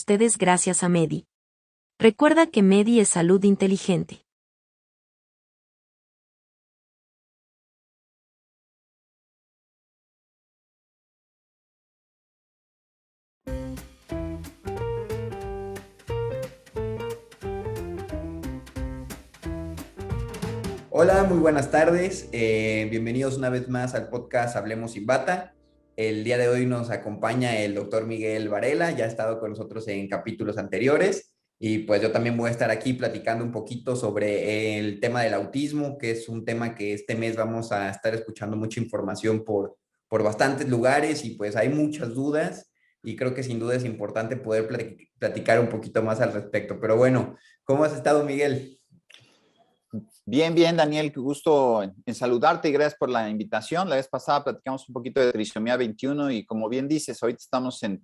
Ustedes gracias a Medi. Recuerda que Medi es salud inteligente. Hola, muy buenas tardes. Bienvenidos una vez más al podcast Hablemos sin Bata. El día de hoy nos acompaña el doctor Miguel Varela, ya ha estado con nosotros en capítulos anteriores y pues yo también voy a estar aquí platicando un poquito sobre el tema del autismo, que es un tema que este mes vamos a estar escuchando mucha información por bastantes lugares y pues hay muchas dudas y creo que sin duda es importante poder platicar un poquito más al respecto. Pero bueno, ¿cómo has estado, Miguel? Bien, bien, Daniel, qué gusto en saludarte y gracias por la invitación. La vez pasada platicamos un poquito de trisomía 21 y como bien dices, ahorita estamos en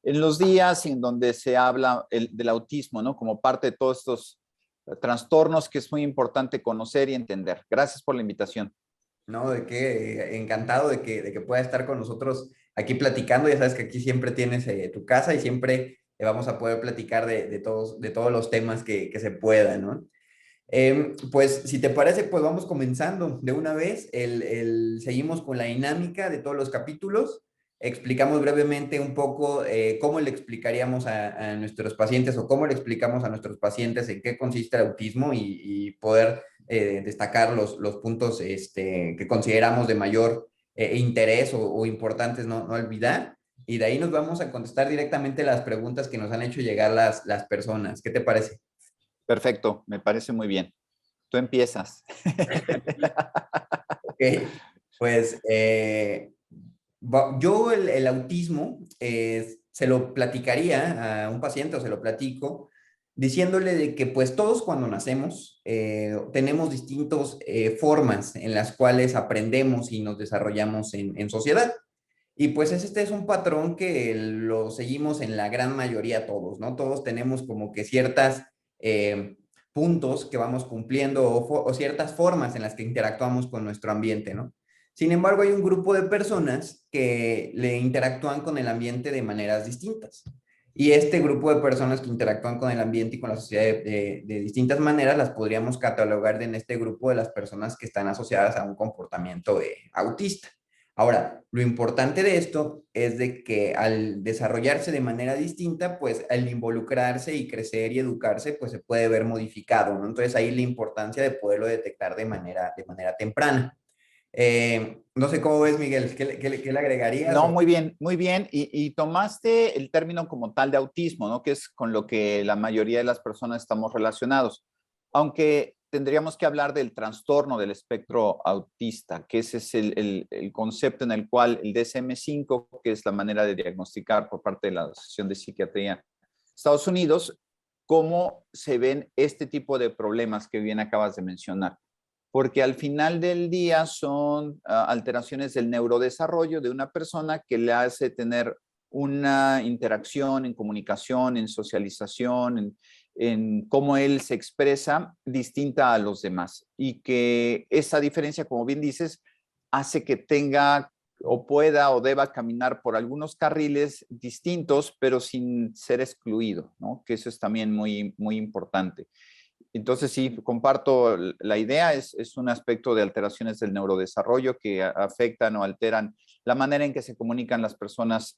los días en donde se habla del autismo, ¿no? Como parte de todos estos trastornos que es muy importante conocer y entender. Gracias por la invitación. No, de que encantado de que pueda estar con nosotros aquí platicando. Ya sabes que aquí siempre tienes tu casa y siempre vamos a poder platicar de todos los temas que se puedan, ¿no? Pues si te parece, pues vamos comenzando de una vez. Seguimos con la dinámica de todos los capítulos. Explicamos brevemente un poco cómo le explicaríamos a nuestros pacientes o cómo le explicamos a nuestros pacientes en qué consiste el autismo y poder destacar los puntos que consideramos de mayor interés o importantes no olvidar. Y de ahí nos vamos a contestar directamente las preguntas que nos han hecho llegar las personas. ¿Qué te parece? Perfecto, me parece muy bien. Tú empiezas. Ok, pues yo el autismo se lo platicaría a un paciente o se lo platico diciéndole de que pues todos cuando nacemos tenemos distintas formas en las cuales aprendemos y nos desarrollamos en sociedad. Y pues este es un patrón que lo seguimos en la gran mayoría todos, ¿no? Todos tenemos como que ciertas puntos que vamos cumpliendo o ciertas formas en las que interactuamos con nuestro ambiente, ¿no? Sin embargo, hay un grupo de personas que le interactúan con el ambiente de maneras distintas. Y este grupo de personas que interactúan con el ambiente y con la sociedad de distintas maneras las podríamos catalogar en este grupo de las personas que están asociadas a un comportamiento autista. Ahora, lo importante de esto es de que al desarrollarse de manera distinta, pues al involucrarse y crecer y educarse, pues se puede ver modificado, ¿no? Entonces ahí la importancia de poderlo detectar de manera temprana. No sé cómo ves, Miguel, ¿qué le agregarías? No, muy bien, muy bien. Y tomaste el término como tal de autismo, ¿no? Que es con lo que la mayoría de las personas estamos relacionados. Aunque tendríamos que hablar del trastorno del espectro autista, que ese es el concepto en el cual el DSM-5, que es la manera de diagnosticar por parte de la Asociación de Psiquiatría de Estados Unidos, cómo se ven este tipo de problemas que bien acabas de mencionar porque al final del día son alteraciones del neurodesarrollo de una persona que le hace tener una interacción en comunicación, en socialización, en cómo él se expresa distinta a los demás. Y que esa diferencia, como bien dices, hace que tenga o pueda o deba caminar por algunos carriles distintos, pero sin ser excluido, ¿no? Que eso es también muy, muy importante. Entonces, sí, comparto la idea, es un aspecto de alteraciones del neurodesarrollo que afectan o alteran la manera en que se comunican las personas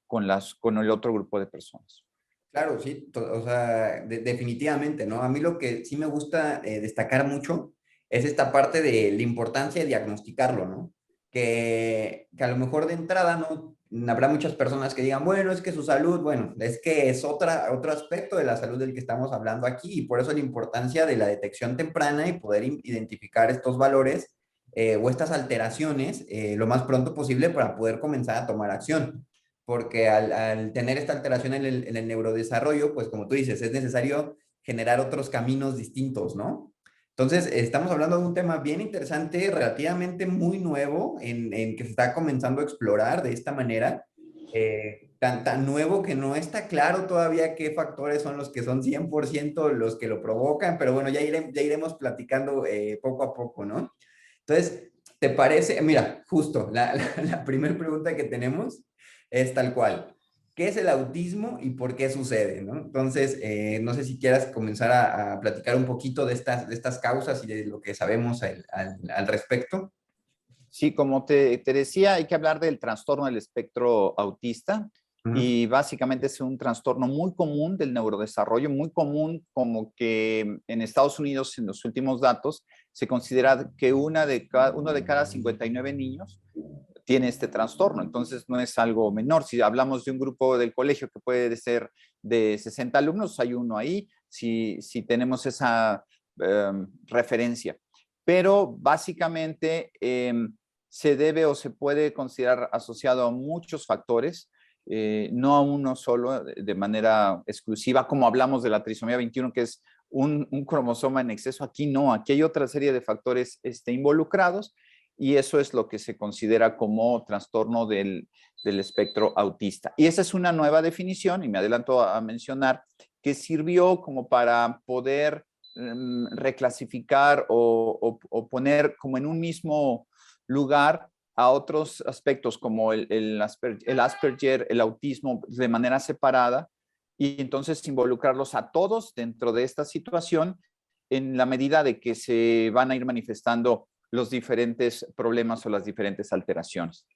con el otro grupo de personas. Claro, sí, o sea, definitivamente, ¿no? A mí lo que sí me gusta destacar mucho es esta parte de la importancia de diagnosticarlo, ¿no? Que a lo mejor de entrada no habrá muchas personas que digan, bueno, es que su salud, bueno, es que es otro aspecto de la salud del que estamos hablando aquí y por eso la importancia de la detección temprana y poder identificar estos valores o estas alteraciones lo más pronto posible para poder comenzar a tomar acción porque al tener esta alteración en el neurodesarrollo, pues como tú dices, es necesario generar otros caminos distintos, ¿no? Entonces, estamos hablando de un tema bien interesante, relativamente muy nuevo, en que se está comenzando a explorar de esta manera, tan nuevo que no está claro todavía qué factores son los que son 100% los que lo provocan, pero bueno, ya iremos platicando poco a poco, ¿no? Entonces, ¿te parece? Mira, justo, la primera pregunta que tenemos es tal cual. qué es el autismo y por qué sucede, ¿no? Entonces, no sé si quieras comenzar a platicar un poquito de estas causas y de lo que sabemos al respecto. Sí, como te decía, hay que hablar del trastorno del espectro autista Ujú. y básicamente es un trastorno muy común del neurodesarrollo, muy común, como que en Estados Unidos, en los últimos datos, se considera que uno de cada 59 niños tiene este trastorno. Entonces, no es algo menor. Si hablamos de un grupo del colegio que puede ser de 60 alumnos, hay uno ahí, si tenemos esa referencia. Pero básicamente se debe o se puede considerar asociado a muchos factores, no a uno solo de manera exclusiva, como hablamos de la trisomía 21, que es un cromosoma en exceso. Aquí no, aquí hay otra serie de factores involucrados y eso es lo que se considera como trastorno del espectro autista. Y esa es una nueva definición, y me adelanto a mencionar, que sirvió como para poder reclasificar o poner como en un mismo lugar a otros aspectos como el Asperger, el autismo de manera separada, y entonces involucrarlos a todos dentro de esta situación en la medida de que se van a ir manifestando los diferentes problemas o las diferentes alteraciones.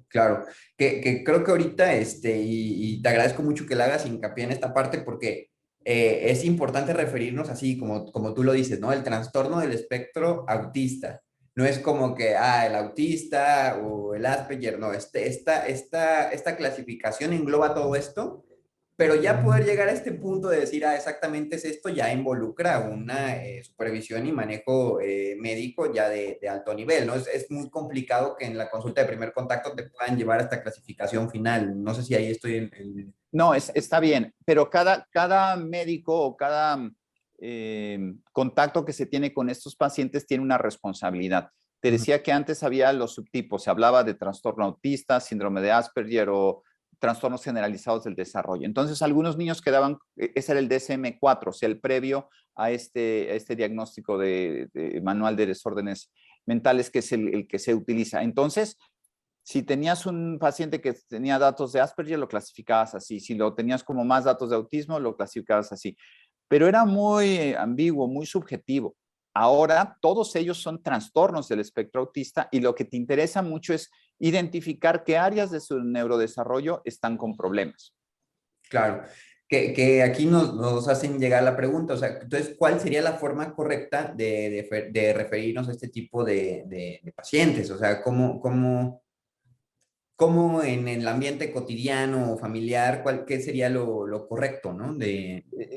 Claro, que creo que ahorita, y te agradezco mucho que le hagas hincapié en esta parte porque es importante referirnos así, como tú lo dices, ¿no? El trastorno del espectro autista. No es como que, el autista o el Asperger, no, esta clasificación engloba todo esto, pero ya poder llegar a este punto de decir, exactamente es esto, ya involucra una supervisión y manejo médico ya de alto nivel, ¿no? Es muy complicado que en la consulta de primer contacto te puedan llevar a esta clasificación final. No sé si ahí estoy No, está bien, pero cada médico o cada contacto que se tiene con estos pacientes tiene una responsabilidad. Te Ujú. decía que antes había los subtipos, se hablaba de trastorno autista, síndrome de Asperger o trastornos generalizados del desarrollo. Entonces, algunos niños quedaban, ese era el DSM-4, o sea, el previo a este diagnóstico de manual de desórdenes mentales, que es el que se utiliza. Entonces, si tenías un paciente que tenía datos de Asperger, lo clasificabas así. Si lo tenías como más datos de autismo, lo clasificabas así. Pero era muy ambiguo, muy subjetivo. Ahora todos ellos son trastornos del espectro autista y lo que te interesa mucho es identificar qué áreas de su neurodesarrollo están con problemas. Claro, que aquí nos hacen llegar la pregunta, o sea, entonces, ¿cuál sería la forma correcta de referirnos a este tipo de pacientes? O sea, ¿cómo en el ambiente cotidiano o familiar, qué sería lo correcto, ¿no?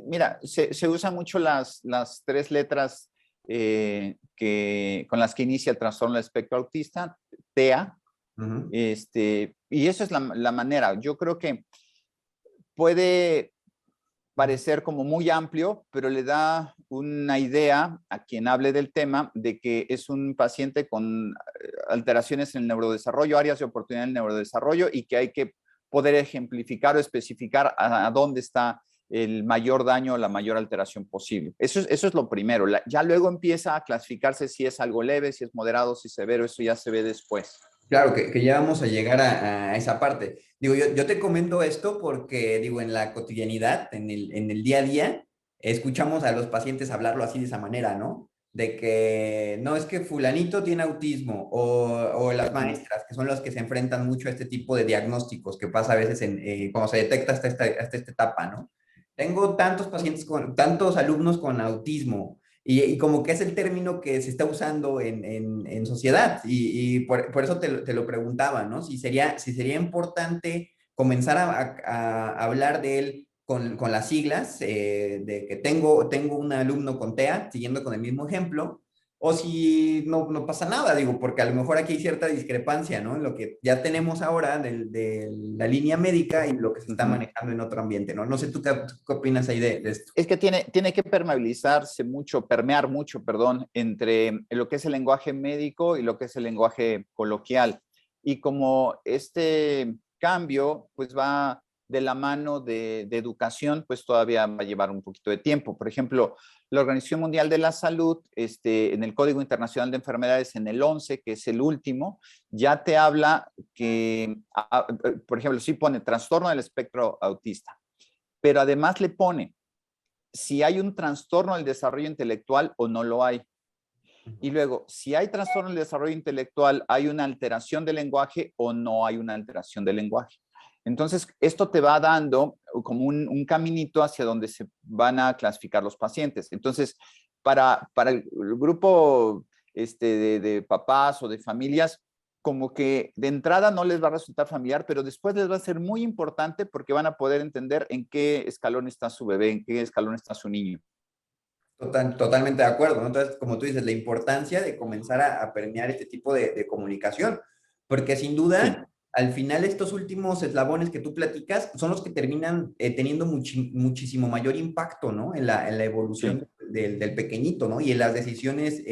Mira, se usan mucho las tres letras con las que inicia el trastorno del espectro autista, TEA, Ujú. y eso es la manera. Yo creo que puede parecer como muy amplio, pero le da una idea a quien hable del tema de que es un paciente con alteraciones en el neurodesarrollo, áreas de oportunidad en el neurodesarrollo y que hay que poder ejemplificar o especificar a dónde está el mayor daño o la mayor alteración posible. Eso es lo primero. Ya luego empieza a clasificarse si es algo leve, si es moderado, si es severo, eso ya se ve después. Claro, que ya vamos a llegar a esa parte. Digo, yo te comento esto porque, digo, en la cotidianidad, en el día a día, escuchamos a los pacientes hablarlo así de esa manera, ¿no? De que no es que fulanito tiene autismo o las maestras, que son las que se enfrentan mucho a este tipo de diagnósticos que pasa a veces cuando se detecta hasta esta etapa, ¿no? Tengo tantos pacientes tantos alumnos con autismo. Y como que es el término que se está usando en sociedad. Y por eso te lo preguntaba, ¿no? Si sería importante comenzar a hablar de él con las siglas, de que tengo un alumno con TEA, siguiendo con el mismo ejemplo, o si no pasa nada, digo, porque a lo mejor aquí hay cierta discrepancia, ¿no? En lo que ya tenemos ahora de la línea médica y lo que se está Ujú. manejando en otro ambiente, ¿no? No sé tú qué opinas ahí de esto. Es que tiene que permeabilizarse mucho, permear mucho, perdón, entre lo que es el lenguaje médico y lo que es el lenguaje coloquial. Y como este cambio, pues va de la mano de educación, pues todavía va a llevar un poquito de tiempo. Por ejemplo, la Organización Mundial de la Salud, en el Código Internacional de Enfermedades, en el 11, que es el último, ya te habla que, por ejemplo, sí pone trastorno del espectro autista, pero además le pone si hay un trastorno del desarrollo intelectual o no lo hay. Y luego, si hay trastorno del desarrollo intelectual, ¿hay una alteración del lenguaje o no hay una alteración del lenguaje? Entonces, esto te va dando como un caminito hacia donde se van a clasificar los pacientes. Entonces, para el grupo de papás o de familias, como que de entrada no les va a resultar familiar, pero después les va a ser muy importante porque van a poder entender en qué escalón está su bebé, en qué escalón está su niño. Totalmente de acuerdo, ¿no? Entonces, como tú dices, la importancia de comenzar a permear este tipo de comunicación, porque sin duda, Sí. al final estos últimos eslabones que tú platicas son los que terminan teniendo muchísimo mayor impacto, ¿no? En la evolución Sí. del pequeñito, ¿no? Y en las decisiones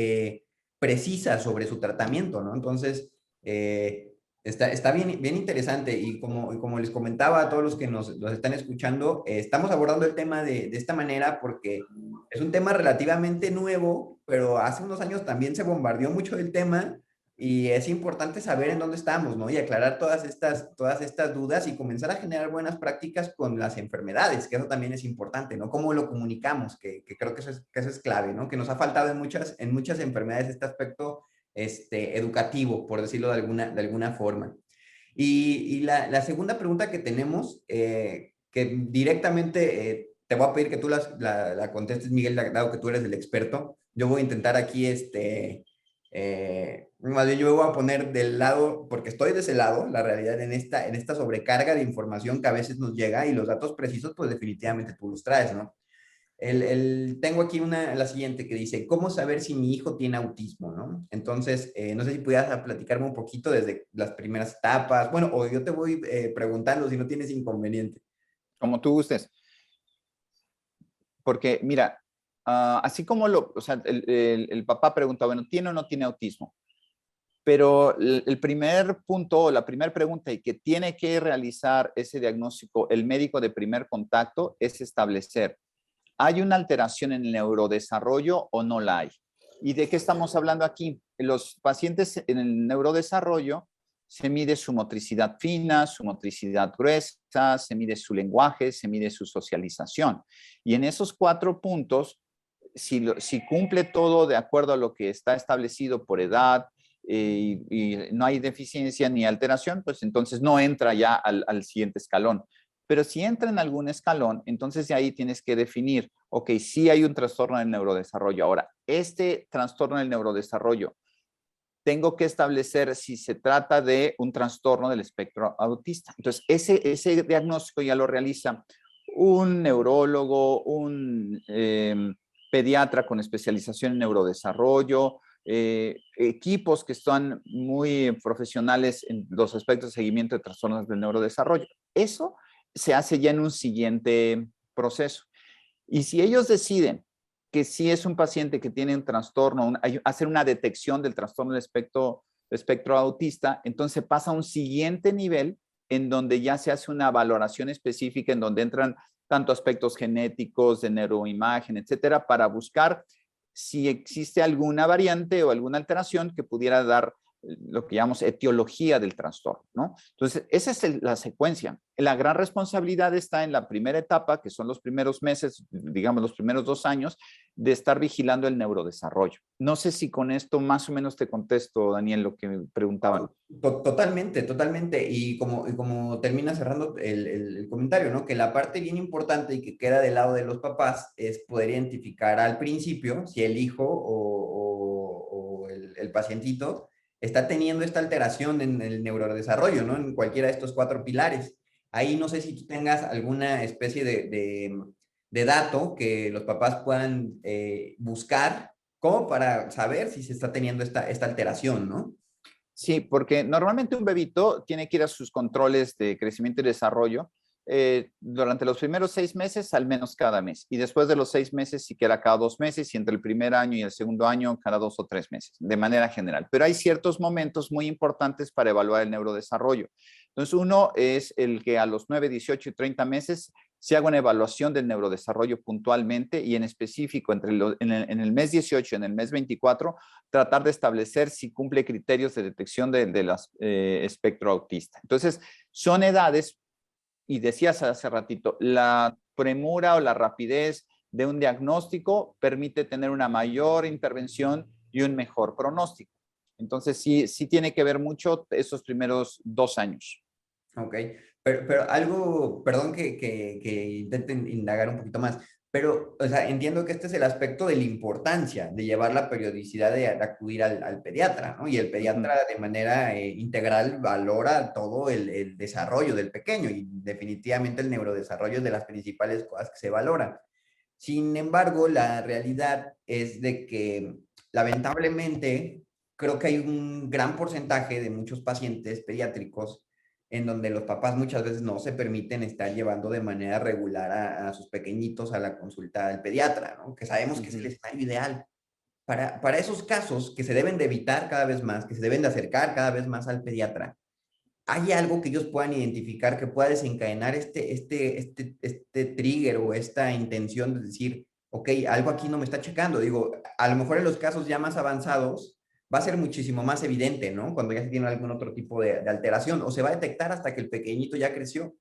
precisas sobre su tratamiento, ¿no? Entonces, está bien interesante y como les comentaba a todos los que nos están escuchando, estamos abordando el tema de esta manera porque es un tema relativamente nuevo, pero hace unos años también se bombardeó mucho del tema y es importante saber en dónde estamos, ¿no? Y aclarar todas estas dudas y comenzar a generar buenas prácticas con las enfermedades, que eso también es importante, ¿no? Cómo lo comunicamos, que creo que eso es clave, ¿no? Que nos ha faltado en muchas enfermedades este aspecto educativo, por decirlo de alguna forma. Y la segunda pregunta que tenemos, que directamente te voy a pedir que tú la contestes, Miguel, dado que tú eres el experto. Yo voy a intentar aquí, más bien yo me voy a poner del lado, porque estoy de ese lado, la realidad en esta sobrecarga de información que a veces nos llega y los datos precisos, pues definitivamente tú los traes, ¿no? Tengo aquí la siguiente que dice, ¿cómo saber si mi hijo tiene autismo, no? Entonces, no sé si pudieras platicarme un poquito desde las primeras etapas, bueno, o yo te voy preguntando si no tienes inconveniente. Como tú gustes. Porque, mira, así como o sea, el papá pregunta, bueno, ¿tiene o no tiene autismo? Pero el primer punto o la primera pregunta y que tiene que realizar ese diagnóstico el médico de primer contacto es establecer, ¿hay una alteración en el neurodesarrollo o no la hay? ¿Y de qué estamos hablando aquí? Los pacientes en el neurodesarrollo se mide su motricidad fina, su motricidad gruesa, se mide su lenguaje, se mide su socialización. Y en esos 4 puntos, si cumple todo de acuerdo a lo que está establecido por edad, y no hay deficiencia ni alteración, pues entonces no entra ya al siguiente escalón. Pero si entra en algún escalón, entonces de ahí tienes que definir, ok, sí hay un trastorno del neurodesarrollo. Ahora, este trastorno del neurodesarrollo, tengo que establecer si se trata de un trastorno del espectro autista. Entonces, ese diagnóstico ya lo realiza un neurólogo, un pediatra con especialización en neurodesarrollo, equipos que están muy profesionales en los aspectos de seguimiento de trastornos del neurodesarrollo. Eso se hace ya en un siguiente proceso. Y si ellos deciden que sí es un paciente que tiene un trastorno, hacer una detección del trastorno del espectro autista, entonces pasa a un siguiente nivel en donde ya se hace una valoración específica en donde entran tanto aspectos genéticos, de neuroimagen, etcétera, para buscar si existe alguna variante o alguna alteración que pudiera dar lo que llamamos etiología del trastorno, ¿no? Entonces, esa es la secuencia. La gran responsabilidad está en la primera etapa, que son los primeros meses, digamos los primeros 2 años, de estar vigilando el neurodesarrollo. No sé si con esto más o menos te contesto, Daniel, lo que me preguntaban. Totalmente, totalmente. Y como termina cerrando el comentario, ¿no? Que la parte bien importante y que queda del lado de los papás es poder identificar al principio si el hijo o el pacientito está teniendo esta alteración en el neurodesarrollo, ¿no? En cualquiera de estos 4 pilares. Ahí no sé si tú tengas alguna especie de dato que los papás puedan buscar como para saber si se está teniendo esta alteración, ¿no? Sí, porque normalmente un bebito tiene que ir a sus controles de crecimiento y desarrollo durante los primeros 6 meses, al menos cada mes. Y después de los 6 meses, siquiera cada 2 meses, y entre el primer año y el segundo año, cada 2 o 3 meses, de manera general. Pero hay ciertos momentos muy importantes para evaluar el neurodesarrollo. Entonces, uno es el que a los 9, 18 y 30 meses se haga una evaluación del neurodesarrollo puntualmente y en específico en el mes 18 y en el mes 24, tratar de establecer si cumple criterios de detección de las espectro autista. Entonces, son edades, y decías hace ratito, la premura o la rapidez de un diagnóstico permite tener una mayor intervención y un mejor pronóstico. Entonces, sí tiene que ver mucho esos primeros 2 años. Ok, pero algo, perdón que intenten indagar un poquito más, pero, o sea, entiendo que este es el aspecto de la importancia de llevar la periodicidad de acudir al pediatra, ¿no? Y el pediatra de manera integral valora todo el desarrollo del pequeño y definitivamente el neurodesarrollo es de las principales cosas que se valora. Sin embargo, la realidad es de que lamentablemente creo que hay un gran porcentaje de muchos pacientes pediátricos en donde los papás muchas veces no se permiten estar llevando de manera regular a sus pequeñitos a la consulta del pediatra, ¿no? Que sabemos que es el escenario ideal. Para esos casos que se deben de evitar cada vez más, que se deben de acercar cada vez más al pediatra, ¿hay algo que ellos puedan identificar que pueda desencadenar este trigger o esta intención de decir, ok, algo aquí no me está checando? Digo, a lo mejor en los casos ya más avanzados va a ser muchísimo más evidente, ¿no? Cuando ya se tiene algún otro tipo de alteración o se va a detectar hasta que el pequeñito ya creció,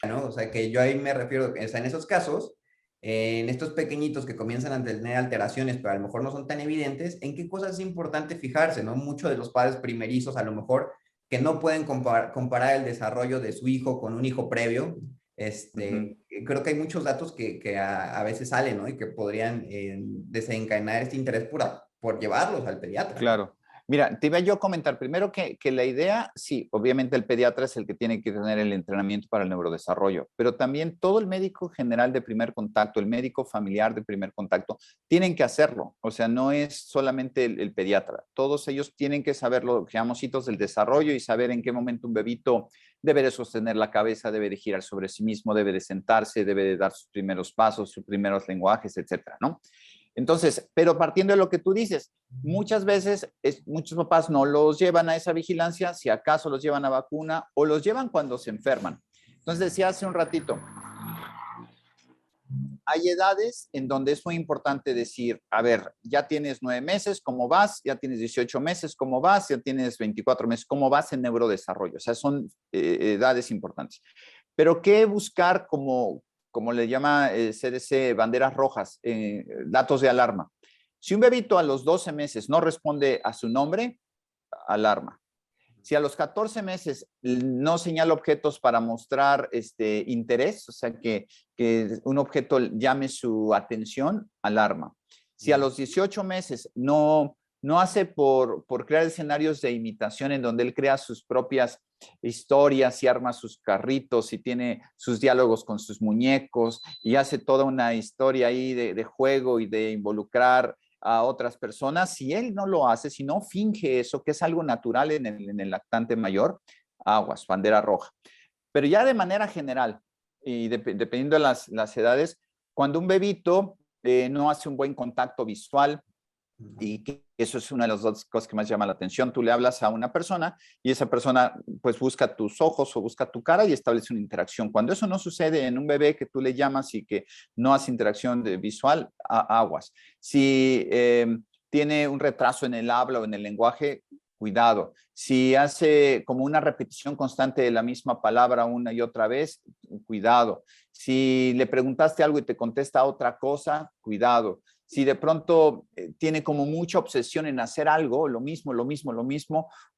¿no? O sea, que yo ahí me refiero, o sea, en esos casos, en estos pequeñitos que comienzan a tener alteraciones, pero a lo mejor no son tan evidentes, ¿en qué cosas es importante fijarse, no? Muchos de los padres primerizos a lo mejor que no pueden comparar el desarrollo de su hijo con un hijo previo. Creo que hay muchos datos que a veces salen, ¿no? Y que podrían desencadenar este interés por llevarlos al pediatra. Claro. Mira, te iba yo a comentar primero que la idea, sí, obviamente el pediatra es el que tiene que tener el entrenamiento para el neurodesarrollo, pero también todo el médico general de primer contacto, el médico familiar de primer contacto, tienen que hacerlo. O sea, no es solamente el pediatra. Todos ellos tienen que saber lo que llamamos hitos del desarrollo y saber en qué momento un bebito debe de sostener la cabeza, debe de girar sobre sí mismo, debe de sentarse, debe de dar sus primeros pasos, sus primeros lenguajes, etcétera, ¿no? Entonces, pero partiendo de lo que tú dices, muchas veces muchos papás no los llevan a esa vigilancia, si acaso los llevan a vacuna o los llevan cuando se enferman. Entonces decía hace un ratito, hay edades en donde es muy importante decir, a ver, ya tienes 9 meses, ¿cómo vas? Ya tienes 18 meses, ¿cómo vas? Ya tienes 24 meses, ¿cómo vas en neurodesarrollo? O sea, son edades importantes. Pero ¿qué buscar como le llama CDC, banderas rojas, datos de alarma? Si un bebito a los 12 meses no responde a su nombre, alarma. Si a los 14 meses no señala objetos para mostrar interés, o sea, que un objeto llame su atención, alarma. Si a los 18 meses no hace por crear escenarios de imitación en donde él crea sus propias historias y arma sus carritos y tiene sus diálogos con sus muñecos y hace toda una historia ahí de juego y de involucrar a otras personas, si él no lo hace, si no finge eso, que es algo natural en el lactante mayor, aguas, bandera roja. Pero ya de manera general, y dependiendo de las edades, cuando un bebito no hace un buen contacto visual, y que eso es una de las dos cosas que más llama la atención. Tú le hablas a una persona y esa persona pues busca tus ojos o busca tu cara y establece una interacción. Cuando eso no sucede en un bebé que tú le llamas y que no hace interacción visual, aguas. Si tiene un retraso en el habla o en el lenguaje, cuidado. Si hace como una repetición constante de la misma palabra una y otra vez, cuidado. Si le preguntaste algo y te contesta otra cosa, cuidado. Si de pronto tiene como mucha obsesión en hacer algo, lo mismo,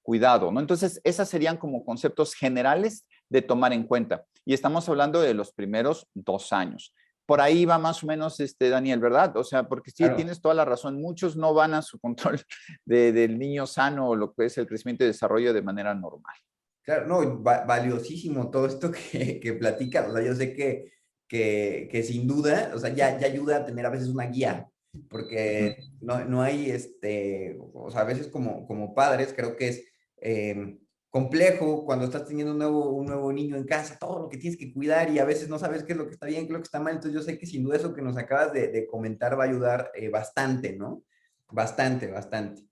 cuidado, ¿no? Entonces, esas serían como conceptos generales de tomar en cuenta. Y estamos hablando de los primeros 2 años. Por ahí va más o menos, Daniel, ¿verdad? O sea, porque sí, claro, tienes toda la razón. Muchos no van a su control del niño sano o lo que es el crecimiento y desarrollo de manera normal. Claro, no, valiosísimo todo esto que platicas. O sea, yo sé que sin duda, o sea, ya ayuda a tener a veces una guía, porque no hay, o sea, a veces como padres creo que es complejo cuando estás teniendo un nuevo niño en casa, todo lo que tienes que cuidar y a veces no sabes qué es lo que está bien, qué es lo que está mal. Entonces yo sé que sin duda eso que nos acabas de comentar va a ayudar bastante, ¿no? Bastante, bastante.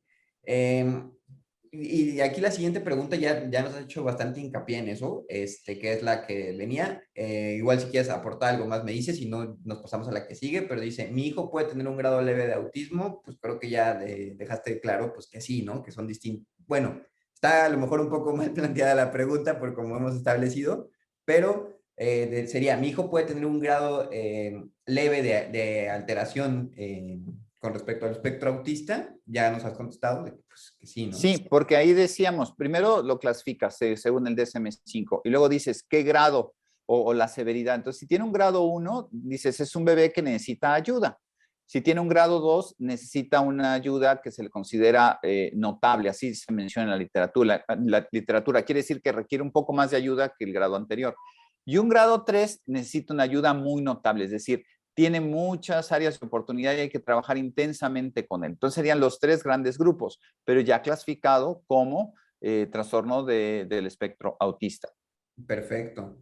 Y aquí la siguiente pregunta ya nos ha hecho bastante hincapié en eso, que es la que venía. Igual si quieres aportar algo más me dices, si no nos pasamos a la que sigue, pero dice, mi hijo puede tener un grado leve de autismo, pues creo que ya dejaste claro pues que sí, ¿no? Que son distintos. Bueno, está a lo mejor un poco mal planteada la pregunta por como hemos establecido, pero sería, mi hijo puede tener un grado leve de alteración con respecto al espectro autista, ya nos has contestado de que, pues, que sí, ¿no? Sí, porque ahí decíamos, primero lo clasificas según el DSM-5 y luego dices qué grado o la severidad. Entonces, si tiene un grado 1, dices es un bebé que necesita ayuda. Si tiene un grado 2, necesita una ayuda que se le considera notable, así se menciona en la literatura. La literatura quiere decir que requiere un poco más de ayuda que el grado anterior. Y un grado 3 necesita una ayuda muy notable, es decir, tiene muchas áreas de oportunidad y hay que trabajar intensamente con él. Entonces serían los 3 grandes grupos, pero ya clasificado como trastorno del espectro autista. Perfecto.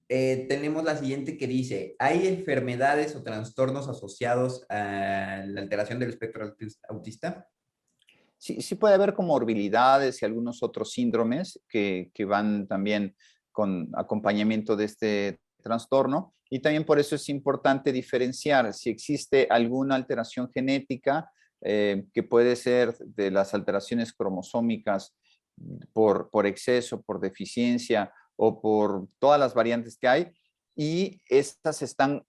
Tenemos la siguiente que dice, ¿hay enfermedades o trastornos asociados a la alteración del espectro autista? Sí, sí puede haber comorbilidades y algunos otros síndromes que van también con acompañamiento de este trastorno y también por eso es importante diferenciar si existe alguna alteración genética que puede ser de las alteraciones cromosómicas por exceso, por deficiencia o por todas las variantes que hay y estas están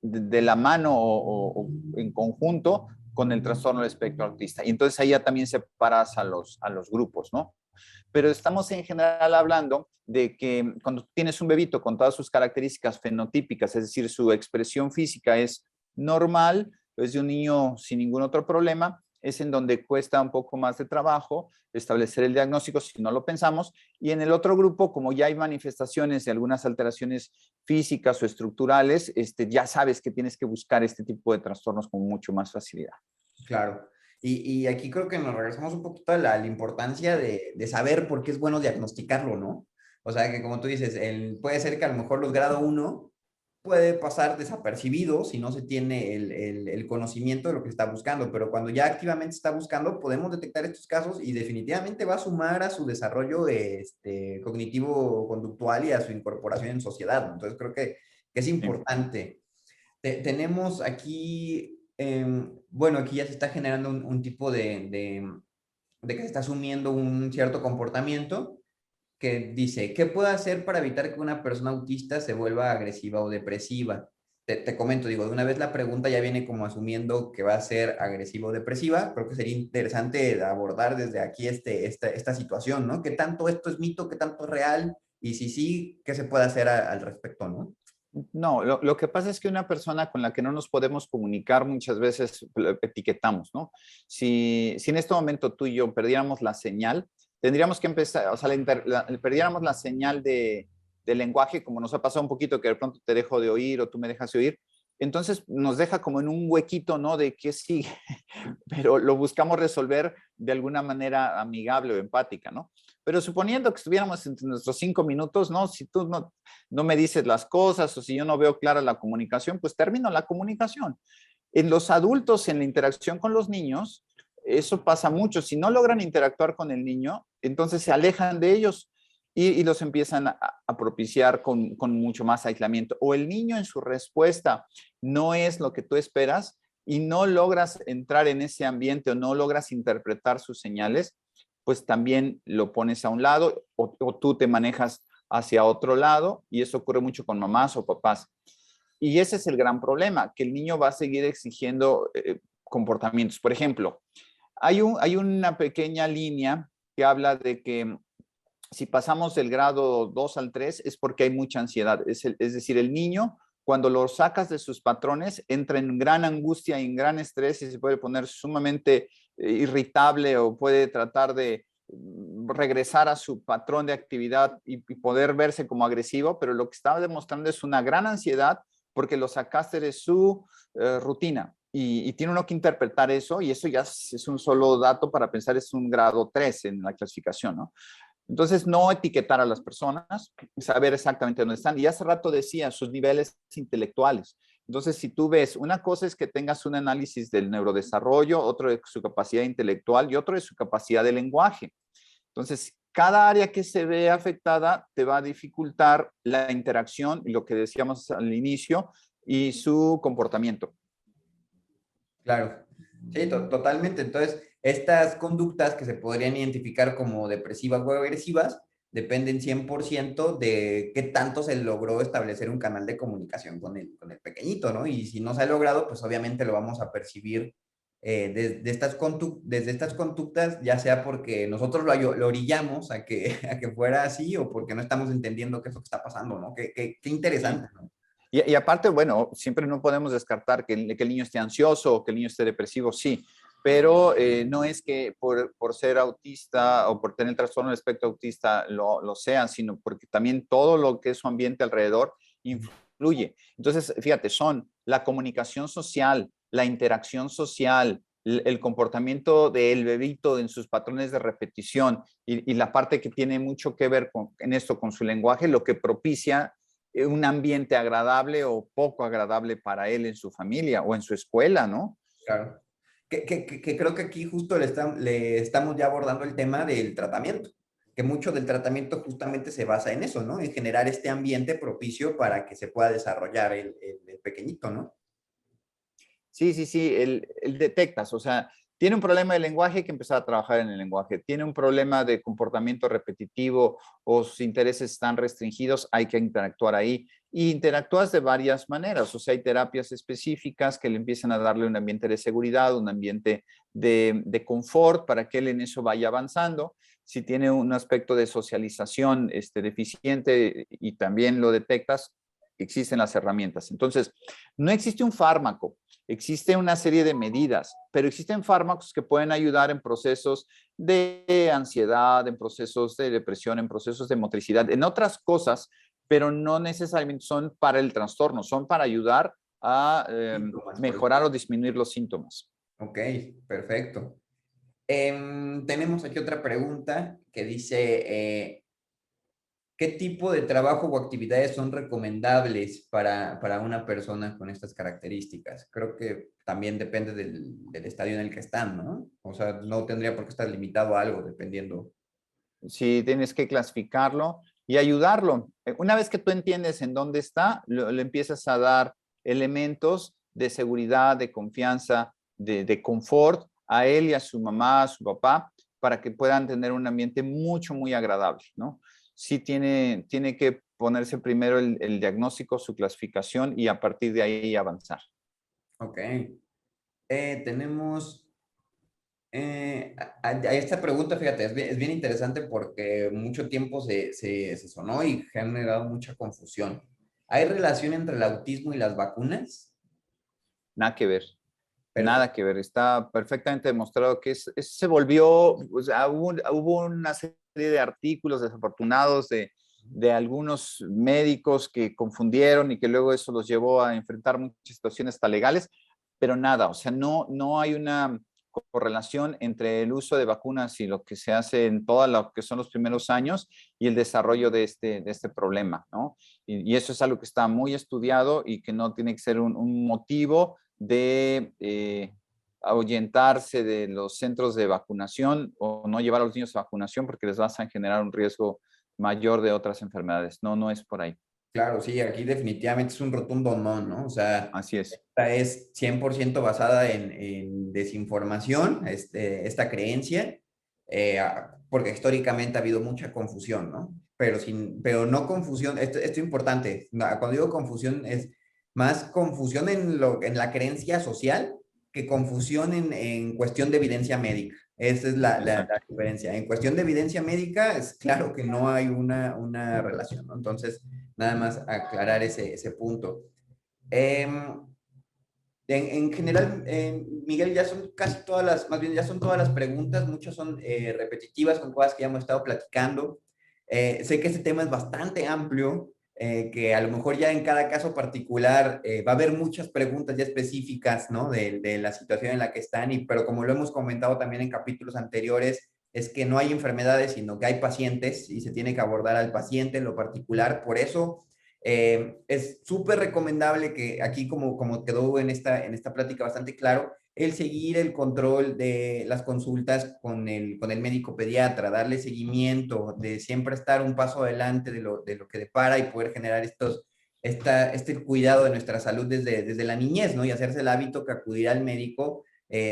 de la mano o en conjunto con el trastorno del espectro autista. Y entonces ahí ya también separas a los grupos, ¿no? Pero estamos en general hablando de que cuando tienes un bebito con todas sus características fenotípicas, es decir, su expresión física es normal, es de un niño sin ningún otro problema, es en donde cuesta un poco más de trabajo establecer el diagnóstico si no lo pensamos. Y en el otro grupo, como ya hay manifestaciones de algunas alteraciones físicas o estructurales, ya sabes que tienes que buscar este tipo de trastornos con mucho más facilidad. Claro. Y aquí creo que nos regresamos un poquito a la importancia de saber por qué es bueno diagnosticarlo, ¿no? O sea, que como tú dices, puede ser que a lo mejor los grado uno puede pasar desapercibido si no se tiene el conocimiento de lo que está buscando, pero cuando ya activamente está buscando, podemos detectar estos casos y definitivamente va a sumar a su desarrollo cognitivo-conductual y a su incorporación en sociedad, ¿no? Entonces creo que es Sí. importante. Tenemos aquí, bueno, aquí ya se está generando un tipo de que se está asumiendo un cierto comportamiento que dice, ¿qué puedo hacer para evitar que una persona autista se vuelva agresiva o depresiva? Te comento, digo, de una vez la pregunta ya viene como asumiendo que va a ser agresiva o depresiva. Creo que sería interesante abordar desde aquí esta situación, ¿no? ¿Qué tanto esto es mito, qué tanto es real? Y si sí, ¿qué se puede hacer al respecto, no? No, lo que pasa es que una persona con la que no nos podemos comunicar muchas veces etiquetamos, ¿no? Si en este momento tú y yo perdiéramos la señal, tendríamos que empezar, o sea, perdiéramos la señal de lenguaje, como nos ha pasado un poquito que de pronto te dejo de oír o tú me dejas de oír, entonces nos deja como en un huequito, ¿no? De qué sigue, pero lo buscamos resolver de alguna manera amigable o empática, ¿no? Pero suponiendo que estuviéramos entre nuestros 5 minutos, ¿no? Si tú no me dices las cosas o si yo no veo clara la comunicación, pues termino la comunicación. En los adultos, en la interacción con los niños, eso pasa mucho. Si no logran interactuar con el niño, entonces se alejan de ellos y los empiezan a propiciar con mucho más aislamiento. O el niño en su respuesta no es lo que tú esperas y no logras entrar en ese ambiente o no logras interpretar sus señales, pues también lo pones a un lado o tú te manejas hacia otro lado y eso ocurre mucho con mamás o papás. Y ese es el gran problema, que el niño va a seguir exigiendo comportamientos. Por ejemplo, hay una pequeña línea que habla de que si pasamos del grado 2 al 3 es porque hay mucha ansiedad. Es decir, el niño, cuando lo sacas de sus patrones, entra en gran angustia y en gran estrés y se puede poner sumamente irritable o puede tratar de regresar a su patrón de actividad y poder verse como agresivo, pero lo que estaba demostrando es una gran ansiedad porque lo sacaste de su rutina. Y tiene uno que interpretar eso y eso ya es un solo dato para pensar es un grado 3 en la clasificación, ¿no? Entonces, no etiquetar a las personas, saber exactamente dónde están. Y hace rato decía, sus niveles intelectuales. Entonces, si tú ves, una cosa es que tengas un análisis del neurodesarrollo, otro de su capacidad intelectual y otro de su capacidad de lenguaje. Entonces, cada área que se ve afectada te va a dificultar la interacción y lo que decíamos al inicio y su comportamiento. Claro, sí, totalmente. Entonces, estas conductas que se podrían identificar como depresivas o agresivas dependen 100% de qué tanto se logró establecer un canal de comunicación con el pequeñito, ¿no? Y si no se ha logrado, pues obviamente lo vamos a percibir desde estas conductas, ya sea porque nosotros lo orillamos a que fuera así o porque no estamos entendiendo qué es lo que está pasando, ¿no? Qué Sí. interesante, ¿no? Y aparte, bueno, siempre no podemos descartar que el niño esté ansioso o que el niño esté depresivo, sí, pero no es que por ser autista o por tener el trastorno del espectro autista lo sean, sino porque también todo lo que es su ambiente alrededor influye. Entonces, fíjate, son la comunicación social, la interacción social, el comportamiento del bebito en sus patrones de repetición y la parte que tiene mucho que ver en esto con su lenguaje, lo que propicia un ambiente agradable o poco agradable para él en su familia o en su escuela, ¿no? Claro. Que creo que aquí justo le estamos ya abordando el tema del tratamiento, que mucho del tratamiento justamente se basa en eso, ¿no? En generar este ambiente propicio para que se pueda desarrollar el pequeñito, ¿no? Sí, sí, sí, el detectas, o sea, tiene un problema de lenguaje, hay que empezar a trabajar en el lenguaje. Tiene un problema de comportamiento repetitivo o sus intereses están restringidos, hay que interactuar ahí. Y interactúas de varias maneras, o sea, hay terapias específicas que le empiezan a darle un ambiente de seguridad, un ambiente de confort para que él en eso vaya avanzando. Si tiene un aspecto de socialización deficiente y también lo detectas, existen las herramientas. Entonces, no existe un fármaco. Existe una serie de medidas, pero existen fármacos que pueden ayudar en procesos de ansiedad, en procesos de depresión, en procesos de motricidad, en otras cosas, pero no necesariamente son para el trastorno, son para ayudar a Síntomas, por mejorar ejemplo. o disminuir los síntomas. Ok, perfecto. Tenemos aquí otra pregunta que dice, ¿qué tipo de trabajo o actividades son recomendables para una persona con estas características? Creo que también depende del estadio en el que están, ¿no? O sea, no tendría por qué estar limitado a algo, dependiendo. Si tienes que clasificarlo y ayudarlo. Una vez que tú entiendes en dónde está, le empiezas a dar elementos de seguridad, de confianza, de confort a él y a su mamá, a su papá, para que puedan tener un ambiente mucho, muy agradable, ¿no? Sí tiene que ponerse primero el diagnóstico, su clasificación y a partir de ahí avanzar. Ok. Tenemos a esta pregunta, fíjate, es bien interesante porque mucho tiempo se sonó y ha generado mucha confusión. ¿Hay relación entre el autismo y las vacunas? Nada que ver. Nada Perfecto. que ver, está perfectamente demostrado que se volvió, o sea, hubo una serie de artículos desafortunados de algunos médicos que confundieron y que luego eso los llevó a enfrentar muchas situaciones hasta legales, pero nada, o sea, no hay una correlación entre el uso de vacunas y lo que se hace en todo lo que son los primeros años y el desarrollo de este problema, ¿no? Y eso es algo que está muy estudiado y que no tiene que ser un motivo de ahuyentarse de los centros de vacunación o no llevar a los niños a vacunación porque les vas a generar un riesgo mayor de otras enfermedades. No, no es por ahí. Claro, sí, aquí definitivamente es un rotundo no, ¿no? O sea, Así es. esta es 100% basada en desinformación, esta creencia, porque históricamente ha habido mucha confusión, ¿no? Pero no confusión, esto es importante, cuando digo confusión es más confusión en la creencia social que confusión en cuestión de evidencia médica. Esa es la Exacto. diferencia. En cuestión de evidencia médica, es claro que no hay una relación, ¿no? Entonces, nada más aclarar ese punto. En general, Miguel, ya son casi todas más bien ya son todas las preguntas, muchas son repetitivas con cosas que ya hemos estado platicando. Sé que este tema es bastante amplio, que a lo mejor ya en cada caso particular va a haber muchas preguntas ya específicas, ¿no? De la situación en la que están, pero como lo hemos comentado también en capítulos anteriores, es que no hay enfermedades, sino que hay pacientes y se tiene que abordar al paciente en lo particular. Por eso es súper recomendable que aquí, como quedó en esta plática bastante claro, el seguir el control de las consultas con el médico pediatra, darle seguimiento, de siempre estar un paso adelante de lo que depara y poder generar este cuidado de nuestra salud desde la niñez, ¿no? Y hacerse el hábito que acudir al médico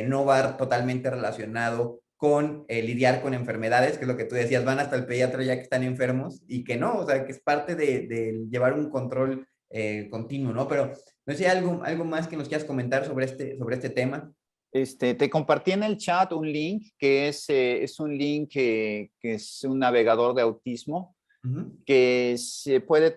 no va totalmente relacionado con lidiar con enfermedades, que es lo que tú decías, van hasta el pediatra ya que están enfermos, y que no, o sea, que es parte de llevar un control continuo, ¿no? Pero no sé, algo más que nos quieras comentar sobre este tema. Te compartí en el chat un link que es un link que es un navegador de autismo que se puede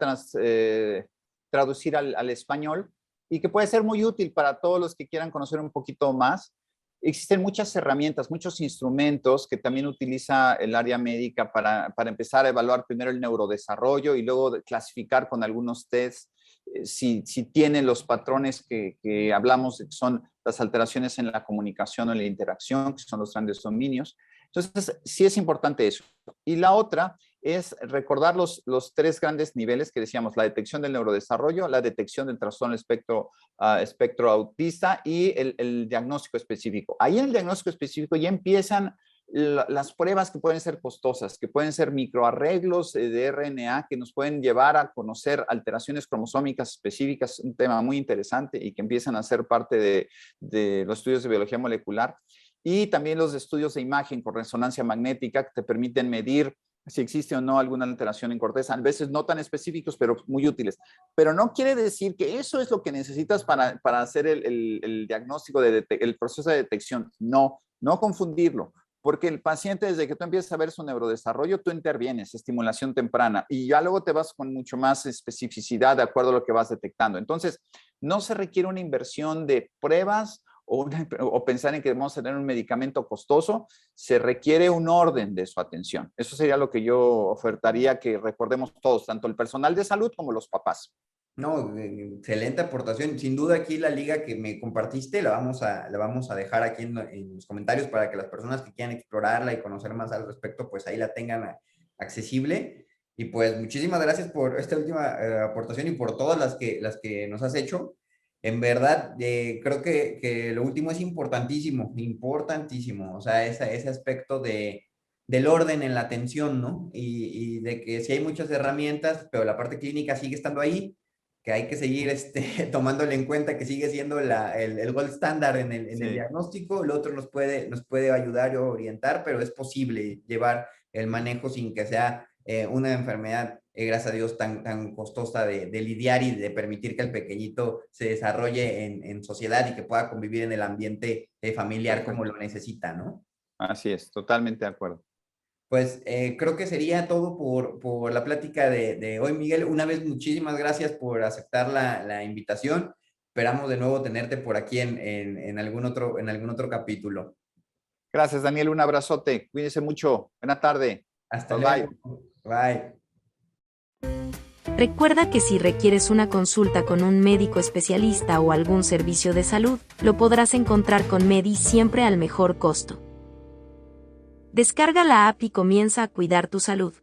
traducir al español y que puede ser muy útil para todos los que quieran conocer un poquito más. Existen muchas herramientas, muchos instrumentos que también utiliza el área médica para empezar a evaluar primero el neurodesarrollo y luego clasificar con algunos tests si tiene los patrones que hablamos, que son las alteraciones en la comunicación o en la interacción, que son los grandes dominios. Entonces, sí es importante eso. Y la otra es recordar los tres grandes niveles que decíamos: la detección del neurodesarrollo, la detección del trastorno espectro autista y el diagnóstico específico. Ahí en el diagnóstico específico ya empiezan las pruebas que pueden ser costosas, que pueden ser microarreglos de RNA que nos pueden llevar a conocer alteraciones cromosómicas específicas, un tema muy interesante y que empiezan a ser parte de los estudios de biología molecular. Y también los estudios de imagen con resonancia magnética que te permiten medir si existe o no alguna alteración en corteza, a veces no tan específicos, pero muy útiles. Pero no quiere decir que eso es lo que necesitas para hacer el diagnóstico, el proceso de detección. No confundirlo. Porque el paciente, desde que tú empiezas a ver su neurodesarrollo, tú intervienes, estimulación temprana, y ya luego te vas con mucho más especificidad de acuerdo a lo que vas detectando. Entonces, no se requiere una inversión de pruebas o pensar en que vamos a tener un medicamento costoso, se requiere un orden de su atención. Eso sería lo que yo ofertaría que recordemos todos, tanto el personal de salud como los papás. No, excelente aportación. Sin duda aquí la liga que me compartiste la vamos a dejar aquí en los comentarios para que las personas que quieran explorarla y conocer más al respecto, pues ahí la tengan accesible. Y pues muchísimas gracias por esta última aportación y por todas las que nos has hecho. En verdad, creo que lo último es importantísimo, importantísimo. O sea, ese aspecto del orden en la atención, ¿no? Y de que sí hay muchas herramientas, pero la parte clínica sigue estando ahí, que hay que seguir tomándole en cuenta que sigue siendo el gold standard en el diagnóstico. El otro nos puede ayudar o orientar, pero es posible llevar el manejo sin que sea una enfermedad, gracias a Dios, tan costosa de lidiar y de permitir que el pequeñito se desarrolle en sociedad y que pueda convivir en el ambiente familiar como lo necesita, ¿no? Así es, totalmente de acuerdo. Pues creo que sería todo por la plática de hoy, Miguel. Una vez, muchísimas gracias por aceptar la invitación. Esperamos de nuevo tenerte por aquí en algún otro capítulo. Gracias, Daniel. Un abrazote. Cuídense mucho. Buena tarde. Hasta Bye. luego. Bye. Recuerda que si requieres una consulta con un médico especialista o algún servicio de salud, lo podrás encontrar con Medi siempre al mejor costo. Descarga la app y comienza a cuidar tu salud.